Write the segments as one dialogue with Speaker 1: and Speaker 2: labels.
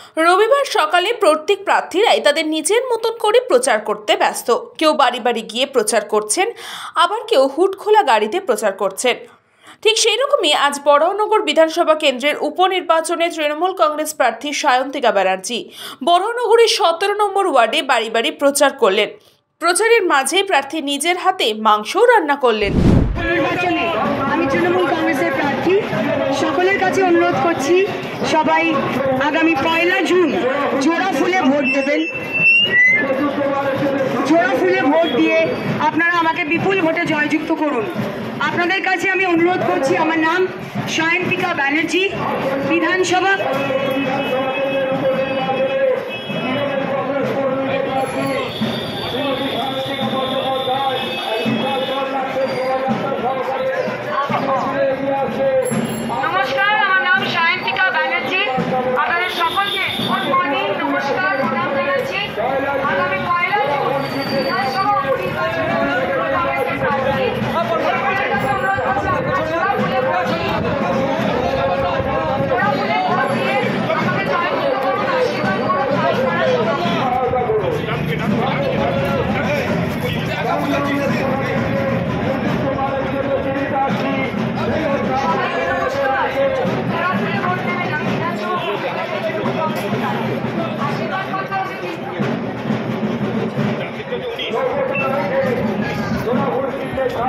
Speaker 1: রবিবার সকালে প্রত্যেক প্রার্থীরাই তাদের নিজের মতন করে প্রচার করতে ব্যস্ত। কেউ বাড়ি বাড়ি গিয়ে প্রচার করছেন, আবার কেউ হুটখোলা গাড়িতে প্রচার করছেন। ঠিক সেই রকমই আজ বরাহনগর বিধানসভা কেন্দ্রের উপনির্বাচনে তৃণমূল কংগ্রেস প্রার্থী সায়ন্তিকা ব্যানার্জি বরাহনগরের 17 নম্বর ওয়ার্ডে বাড়ি বাড়ি প্রচার করলেন। প্রচারের মাঝে প্রার্থী নিজের হাতে মাংসও রান্না করলেন।
Speaker 2: আমি তৃণমূল কংগ্রেসের প্রার্থী, সকলের কাছে অনুরোধ করছি সবাই আগামী 1 জুন জোড়া ফুলে ভোট দেবেন। জোড়া ফুলে ভোট দিয়ে আপনারা আমাকে বিপুল ভোটে জয়যুক্ত করুন। আপনাদের কাছে আমি অনুরোধ করছি, আমার নাম সায়ন্তিকা ব্যানার্জি, বিধানসভা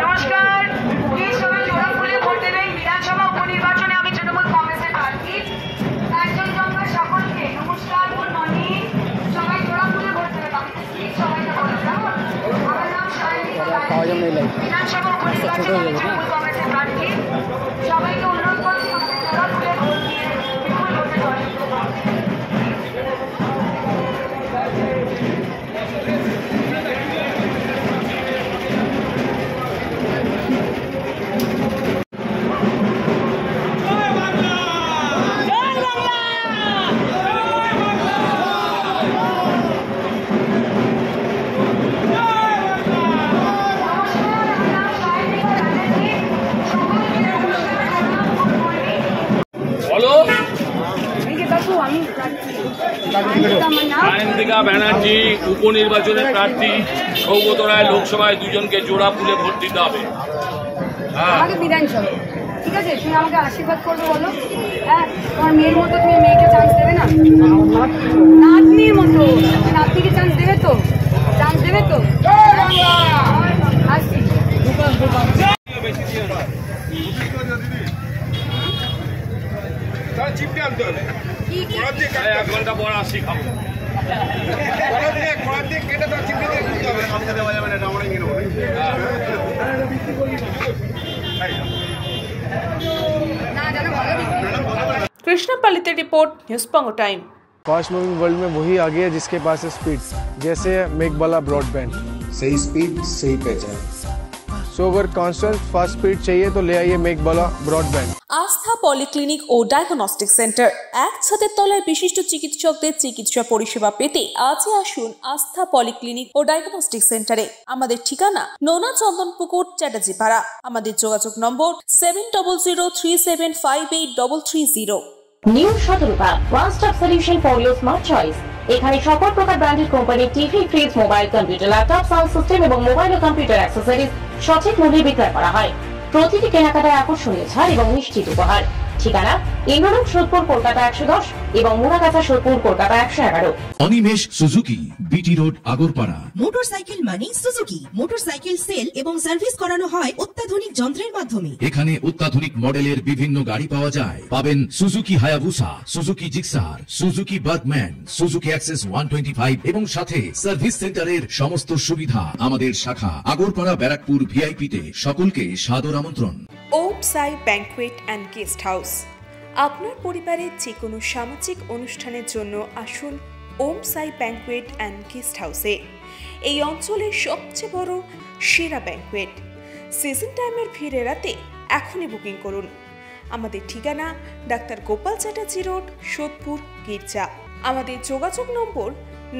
Speaker 2: নমস্কার। প্লিজ সবাই জোড়া ফুলে ভোট দেবেন। বিধানসভা উপনির্বাচনে আমি তৃণমূল কংগ্রেসের প্রার্থী। একজন জনগণ সকলকে নমস্কার, গুড মর্নিং। সবাই জোড়া ফুলে ভোট দেবেন। সবাইকে বলো, আমার নাম সায়ন্তিকা ব্যানার্জি, বিধানসভা উপনির্বাচনে আমি তৃণমূল কংগ্রেসের প্রার্থী। সবাইকে অনুরোধ করছি আমাকে জোড়া ফুলে ভোট দিয়ে বিপুল ভোটে জয়যুক্ত করুন।
Speaker 3: সায়ন্তিকা ব্যানার্জি উপনির্বাচনের প্রার্থী, সৌগত রায় লোকসভায় দুজনকে জোড়া ফুলে ভোট দিতে হবে।
Speaker 2: আমাকে বিধানসভা, ঠিক আছে? তুমি আমাকে আশীর্বাদ করবে, বলো। হ্যাঁ, তোমার মেয়ের মতো তুমি মেয়েকে চান্স দেবে না? নাতনির মতো নাতনিকে চান্স দেবে তো? চান্স দেবে তো? আসছি।
Speaker 4: চিপটে আনতে হবে,
Speaker 3: এক ঘন্টা পর আসি খাবো।
Speaker 1: कृष्णा पालित रिपोर्ट, न्यूज़ पंगो टाइम।
Speaker 5: फास्ट मूविंग वर्ल्ड में वही आगे है जिसके पास है स्पीड, जैसे मेघबाला ब्रॉडबैंड।
Speaker 6: सही स्पीड सही पहचान।
Speaker 5: सो अगर कॉन्स्टेंट फास्ट स्पीड चाहिए तो ले आइए मेघबाला ब्रॉडबैंड।
Speaker 1: आस्था पलिक्लिनिक और डायगनस्टिक सेंटर एक छातेर तलाय विशिष्ट चिकित्सकদের চিকিৎসা পরিষেবা পেতে আজই আসুন আস্থা পলিক্লিনিক ও ডায়াগনস্টিক সেন্টারে। আমাদের ঠিকানা নোনা চন্দনপুকুর, চ্যাটার্জিপাড়া। আমাদের যোগাযোগ নম্বর 7003758330।
Speaker 7: New Shatarupa, one stop solution for your smart choice. এখানে সকল প্রকার ব্র্যান্ডেড কোম্পানির TV, fridge, mobile, computer, laptop, sound system এবং মোবাইল ও কম্পিউটার অ্যাক্সেসরিজ সঠিক মূল্যে বিক্রয় করা হয়। প্রতিটি কেনাকাটায় আকর্ষণীয় ছাড় এবং নিশ্চিত উপহার। ঠিকানা ইন্দ্রলোক, সোদপুর, কলকাতা 110 এবং Murakacha, Sodepur, Kolkata 111।
Speaker 8: Animesh Suzuki, BT road, Agarpara.
Speaker 9: Motorcycle মানে সুজুকি। মোটরসাইকেল সেল এবং সার্ভিস করানো হয় অত্যাধুনিক যন্ত্রের মাধ্যমে।
Speaker 8: এখানে অত্যাধুনিক মডেলের বিভিন্ন গাড়ি পাওয়া যায়। পাবেন Suzuki Hayabusa, Suzuki Gixxer, Suzuki Bergman, Suzuki access 125 এবং সাথে সার্ভিস সেন্টারের সমস্ত সুবিধা। আমাদের শাখা আগরপাড়া, ব্যারাকপুর ভিআইপি তে। সকলকে সাদর আমন্ত্রণ।
Speaker 1: ওম সাই ব্যাংকুয়েট অ্যান্ড গেস্ট হাউস। আপনার পরিবারের যে কোনো সামাজিক অনুষ্ঠানের জন্য আসুন ওম সাই ব্যাংকুয়েট অ্যান্ড গেস্ট হাউসে। এই অঞ্চলের সবচেয়ে বড় সেরা ব্যাংকুয়েট। সিজন টাইমের ভিড় এড়াতে এখনই বুকিং করুন। আমাদের ঠিকানা ডাক্তার গোপাল চ্যাটার্জি রোড, সোদপুর, গির্জা। আমাদের যোগাযোগ নম্বর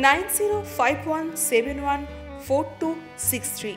Speaker 1: 9051714263।